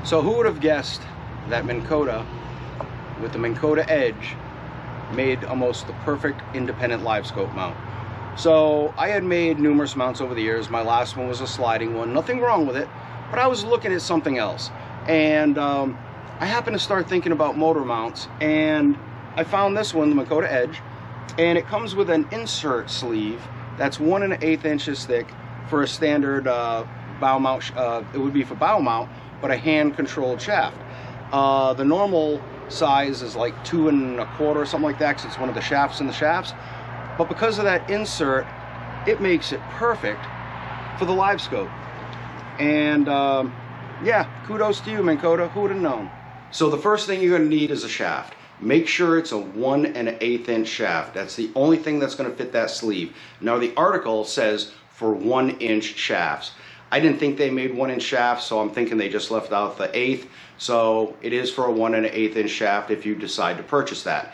So who would have guessed that Minn Kota, with the Minn Kota Edge, made almost the perfect independent livescope mount? So I had made numerous mounts over the years. My last one was a sliding one, nothing wrong with it, but I was looking at something else. And I happened to start thinking about motor mounts, and I found this one, the Minn Kota Edge, and it comes with an insert sleeve that's 1 1/8 inches thick for a standard bow mount. It would be for bow mount, but a hand-controlled shaft. The normal size is like 2 1/4, something like that, because it's one of the shafts in the shafts. But because of that insert, it makes it perfect for the livescope. And yeah, kudos to you, Minn Kota. Who would have known? So the first thing you're going to need is a shaft. Make sure it's a 1 1/8 inch shaft. That's the only thing that's going to fit that sleeve. Now the article says for 1 inch shafts. I didn't think they made 1 inch shafts, so I'm thinking they just left out the 1/8. So it is for a 1 1/8 inch shaft if you decide to purchase that.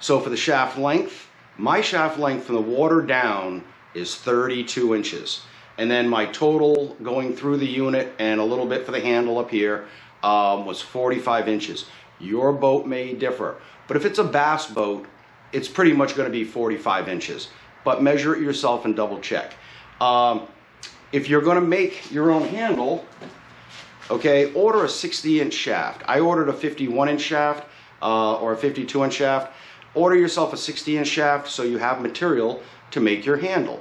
So for the shaft length, my shaft length from the water down is 32 inches. And then my total going through the unit and a little bit for the handle up here was 45 inches. Your boat may differ, but if it's a bass boat, it's pretty much going to be 45 inches. But measure it yourself and double check. If you're going to make your own handle, okay, order a 60-inch shaft. I ordered a 51-inch shaft or a 52-inch shaft. Order yourself a 60-inch shaft so you have material to make your handle.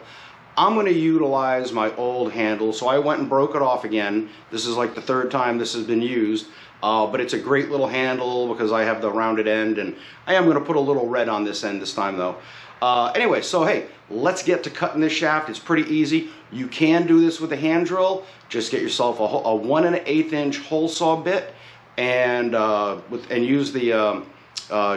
I'm going to utilize my old handle, so I went and broke it off again. This is like the 3rd time this has been used, but it's a great little handle because I have the rounded end, and I am going to put a little red on this end this time though. Anyway, so hey, let's get to cutting this shaft. It's pretty easy. You can do this with a hand drill. Just get yourself a 1 1/8 inch hole saw bit and use the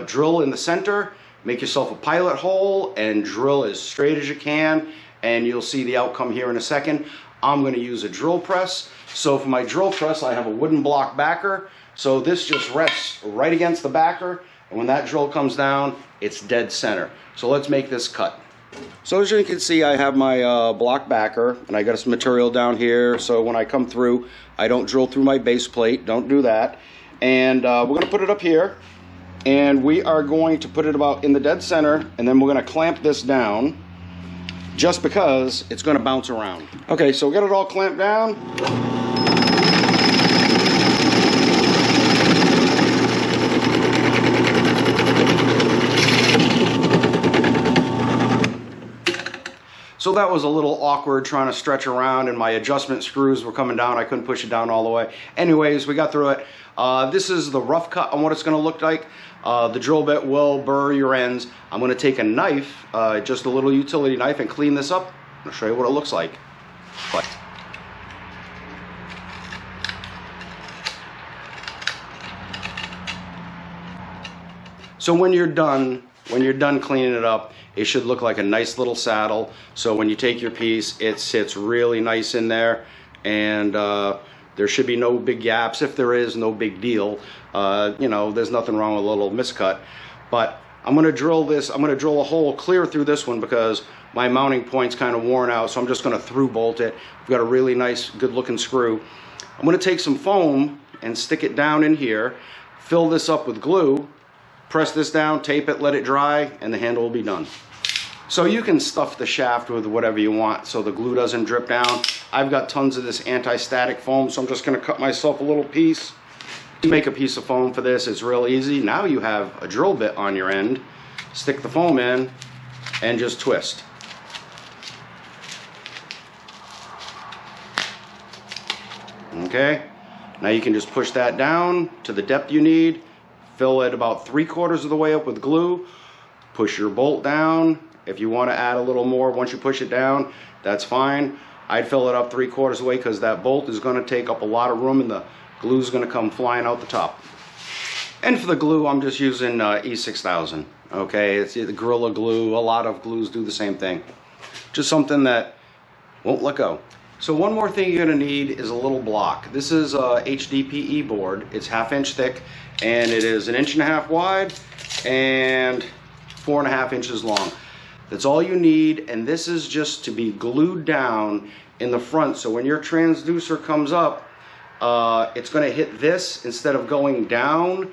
drill in the center. Make yourself a pilot hole and drill as straight as you can, and you'll see the outcome here in a second. I'm going to use a drill press. So for my drill press, I have a wooden block backer. So this just rests right against the backer, and when that drill comes down, it's dead center. So let's make this cut. So as you can see, I have my block backer, and I got some material down here, so when I come through, I don't drill through my base plate. Don't do that. And we're going to put it up here, and we are going to put it about in the dead center, and then we're going to clamp this down just because it's going to bounce around. Okay, so we got it all clamped down. So that was a little awkward trying to stretch around, and my adjustment screws were coming down. I couldn't push it down all the way. Anyways, we got through it. This is the rough cut on what it's going to look like. The drill bit will burr your ends. I'm going to take a knife, just a little utility knife, and clean this up. I'll show you what it looks like. So when you're done cleaning it up, it should look like a nice little saddle. So when you take your piece, it sits really nice in there, and there should be no big gaps. If there is, no big deal. You know, there's nothing wrong with a little miscut. But I'm going to drill this. I'm going to drill a hole clear through this one because my mounting point's kind of worn out. So I'm just going to through bolt it. I've got a really nice, good-looking screw. I'm going to take some foam and stick it down in here. Fill this up with glue. Press this down, tape it, let it dry, and the handle will be done. So you can stuff the shaft with whatever you want so the glue doesn't drip down. I've got tons of this anti-static foam, so I'm just going to cut myself a little piece. You make a piece of foam for this, it's real easy. Now you have a drill bit on your end. Stick the foam in and just twist. Okay, now you can just push that down to the depth you need. Fill it about 3/4 of the way up with glue. Push your bolt down. If you want to add a little more once you push it down, that's fine. I'd fill it up 3/4 of the way because that bolt is going to take up a lot of room and the glue is going to come flying out the top. And for the glue, I'm just using E6000. Okay, it's the Gorilla Glue. A lot of glues do the same thing. Just something that won't let go. So one more thing you're going to need is a little block. This is a HDPE board. It's 1/2 inch thick, and it is 1.5 inches wide and 4.5 inches long. That's all you need, and this is just to be glued down in the front, so when your transducer comes up, it's going to hit this instead of going down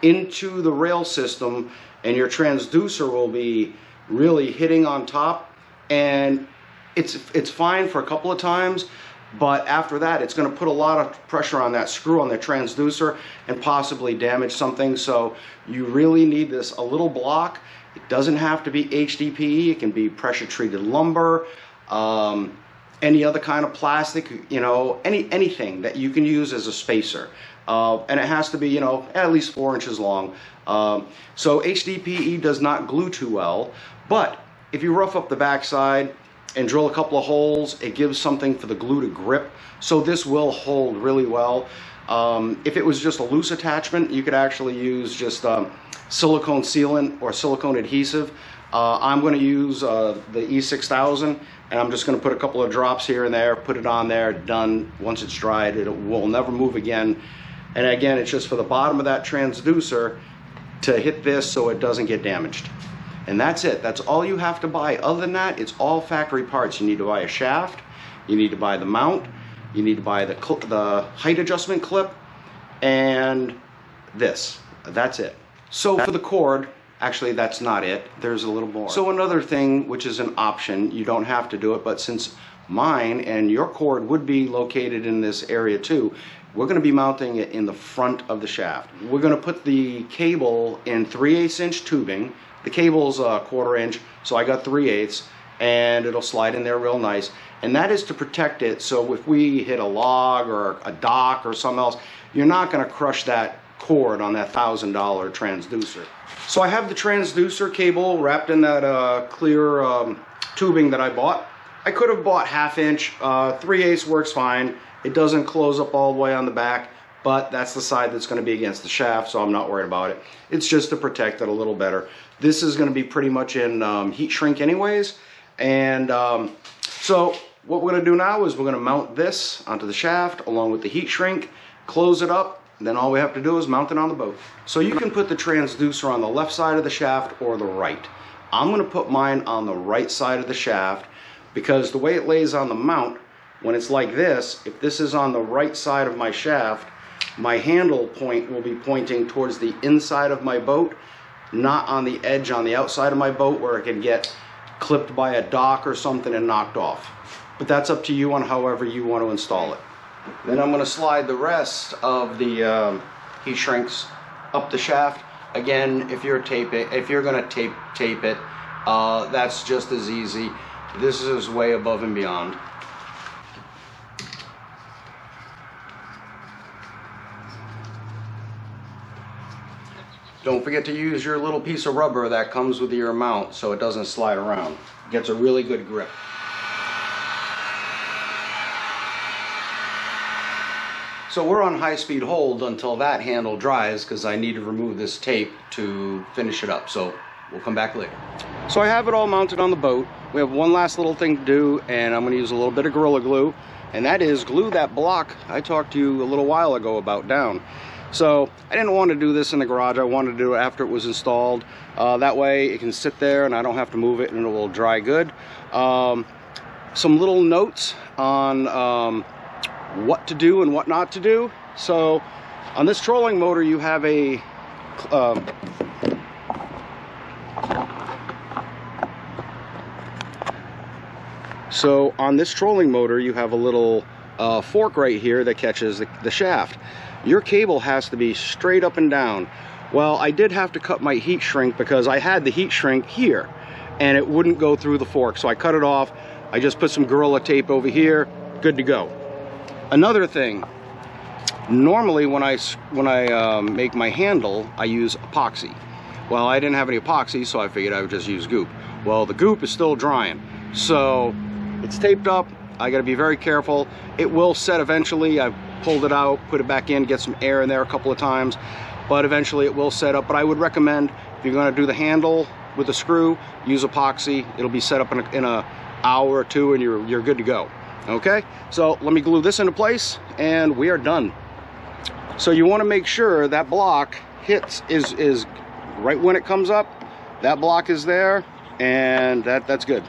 into the rail system, and your transducer will be really hitting on top, and it's fine for a couple of times, but after that it's going to put a lot of pressure on that screw on the transducer and possibly damage something. So you really need this a little block. It doesn't have to be HDPE, it can be pressure treated lumber, any other kind of plastic, you know, anything that you can use as a spacer. And it has to be, you know, at least 4 inches long. So HDPE does not glue too well, but if you rough up the backside and drill a couple of holes, it gives something for the glue to grip. So this will hold really well. If it was just a loose attachment, you could actually use just silicone sealant or silicone adhesive. I'm going to use the E6000, and I'm just going to put a couple of drops here and there, put it on there, done. Once it's dried, it will never move again. And again, it's just for the bottom of that transducer to hit this so it doesn't get damaged. And that's it. That's all you have to buy. Other than that, it's all factory parts. You need to buy a shaft, you need to buy the mount, you need to buy the height adjustment clip, and this. That's it. So for the cord, actually that's not it. There's a little more. So another thing, which is an option, you don't have to do it, but since mine and your cord would be located in this area too, we're going to be mounting it in the front of the shaft. We're going to put the cable in 3/8 inch tubing. The cable's a 1/4 inch, so I got 3/8, and it'll slide in there real nice. And that is to protect it, so if we hit a log or a dock or something else, you're not going to crush that cord on that $1,000 transducer. So I have the transducer cable wrapped in that clear tubing that I bought. I could have bought 1/2 inch, 3/8 works fine. It doesn't close up all the way on the back, but that's the side that's going to be against the shaft, so I'm not worried about it. It's just to protect it a little better. This is going to be pretty much in heat shrink anyways, and so what we're going to do now is we're going to mount this onto the shaft along with the heat shrink, close it up, and then all we have to do is mount it on the boat. So you can put the transducer on the left side of the shaft or the right. I'm going to put mine on the right side of the shaft because the way it lays on the mount, when it's like this, if this is on the right side of my shaft, my handle point will be pointing towards the inside of my boat, not on the edge on the outside of my boat where it can get clipped by a dock or something and knocked off. But that's up to you on however you want to install it. Then I'm going to slide the rest of the heat shrinks up the shaft. Again, if you're going to tape it, that's just as easy. This is way above and beyond. Don't forget to use your little piece of rubber that comes with your mount so it doesn't slide around. It gets a really good grip. So we're on high-speed hold until that handle dries because I need to remove this tape to finish it up. So we'll come back later. So I have it all mounted on the boat. We have one last little thing to do, and I'm going to use a little bit of Gorilla Glue, and that is glue that block I talked to you a little while ago about down. So I didn't want to do this in the garage. I wanted to do it after it was installed. That way it can sit there and I don't have to move it and it will dry good. Some little notes on what to do and what not to do. So on this trolling motor you have a little fork right here that catches the shaft. Your cable has to be straight up and down. Well, I did have to cut my heat shrink because I had the heat shrink here and it wouldn't go through the fork, so I cut it off. I just put some Gorilla tape over here, good to go. Another thing, normally when I make my handle, I use epoxy. Well, I didn't have any epoxy, so I figured I would just use goop. Well, the goop is still drying, so it's taped up. I gotta be very careful. It will set eventually. I've pulled it out, put it back in, get some air in there a couple of times, but eventually it will set up. But I would recommend, if you're gonna do the handle with a screw, use epoxy. It'll be set up in an hour or two and you're good to go. Okay, so let me glue this into place and we are done. So you wanna make sure that block is right when it comes up, that block is there, and that's good.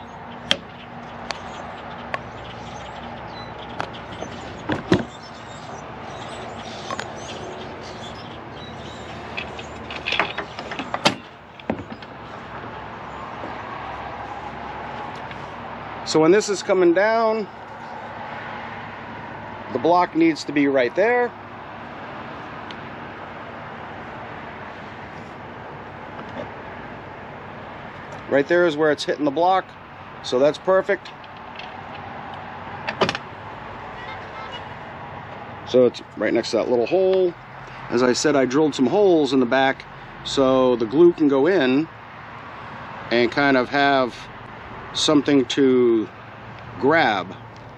So when this is coming down, the block needs to be right there. Right there is where it's hitting the block, so that's perfect. So it's right next to that little hole. As I said, I drilled some holes in the back so the glue can go in and kind of have something to grab.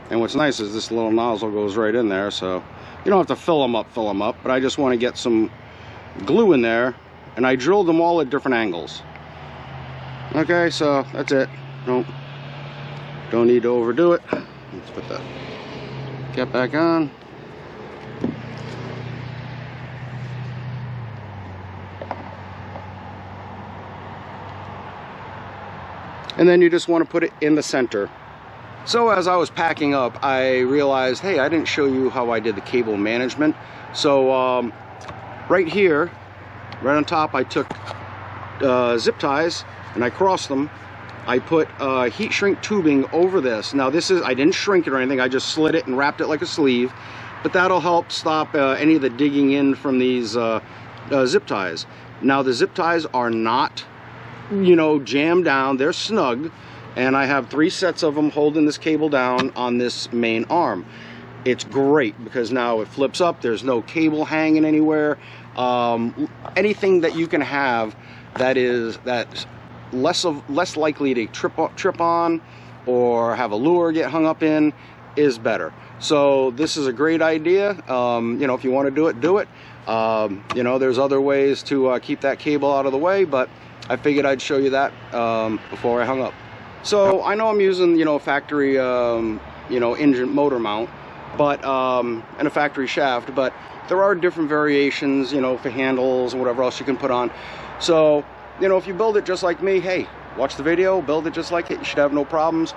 And what's nice is this little nozzle goes right in there, so you don't have to fill them up, but I just want to get some glue in there, and I drilled them all at different angles. Okay, so that's it. Don't need to overdo it. Let's put the cap back on. And then you just want to put it in the center. So as I was packing up, I realized, hey, I didn't show you how I did the cable management. So right here, right on top, I took zip ties and I crossed them. I put heat shrink tubing over this. Now this is, I didn't shrink it or anything, I just slid it and wrapped it like a sleeve, but that'll help stop any of the digging in from these zip ties. Now the zip ties are not, you know, jammed down, they're snug, and I have 3 sets of them holding this cable down on this main arm. It's great because now it flips up, there's no cable hanging anywhere. Anything that you can have that's less likely to trip on or have a lure get hung up in is better. So this is a great idea. You know, if you want to do it. You know, there's other ways to keep that cable out of the way, but I figured I'd show you that before I hung up. So I know I'm using, you know, a factory, you know, engine motor mount, but and a factory shaft, but there are different variations, you know, for handles and whatever else you can put on. So, you know, if you build it just like me, hey, watch the video, build it just like it, you should have no problems.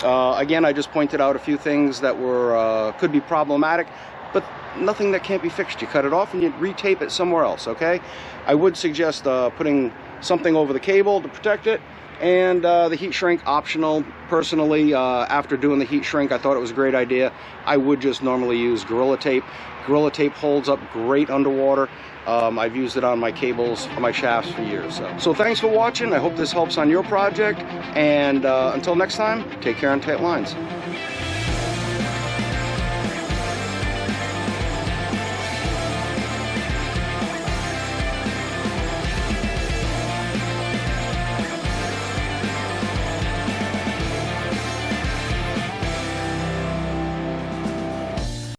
Again, I just pointed out a few things that were could be problematic, but nothing that can't be fixed. You cut it off and you retape it somewhere else, okay? I would suggest putting something over the cable to protect it, and the heat shrink optional. Personally, after doing the heat shrink, I thought it was a great idea. I would just normally use Gorilla Tape. Gorilla Tape holds up great underwater. I've used it on my cables, on my shafts for years. So thanks for watching. I hope this helps on your project, and until next time, take care on tight lines.